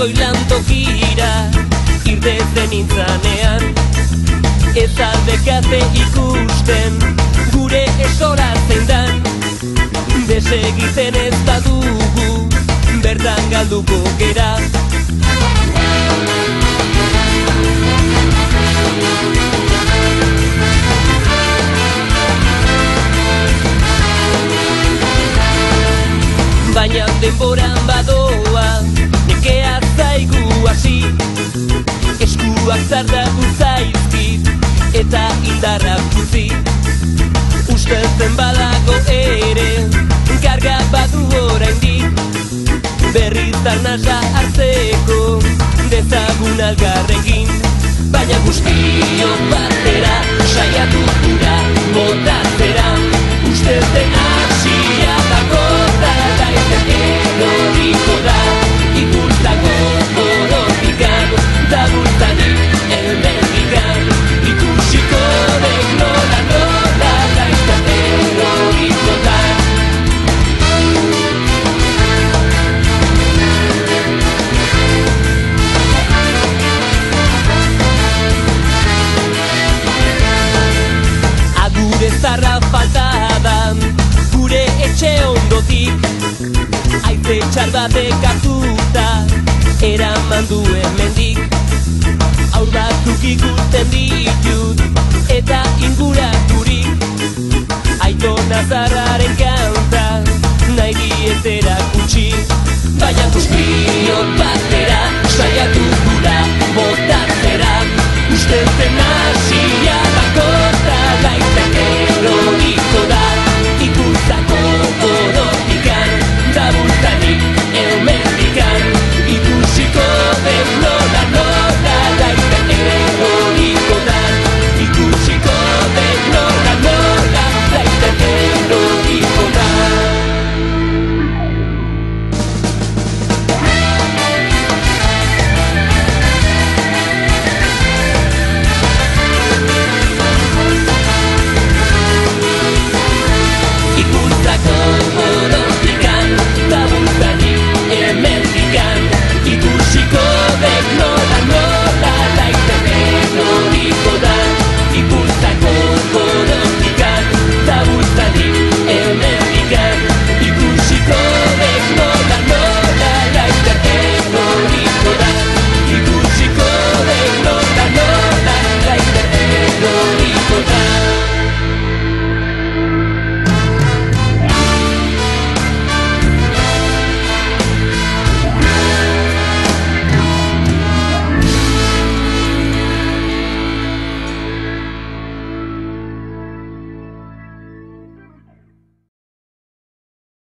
goi lantokira irtezen nintzanean, ez aldekate ikusten gure esora zein dan, desegiten ez badugu bertan galduko gera. Baina denboran badoa, nekea zaigu hasi, eskuak zardatu zaizkit, eta indarrak utzi. Usteltzen badago ere, karga badu oraindik, berriz arnasa hartzeko, dezagun algarrekin. Baina guztiok batera, saiatu gura, botatzera, usteltzen hasia dakota, eroriko da, ikustago borotikan, dabultanik elmendikan, ikusiko dek nola laiztak eroriko da. Agure zarra faltadan, gure etxe ondotik, haize txar batek hartuta, eraman duen mendik. Haur batzuk ikusten ditut, eta inguraturik, Aitona Zarraren kanta, nahi dietera kutsi. Baina guztiok batera,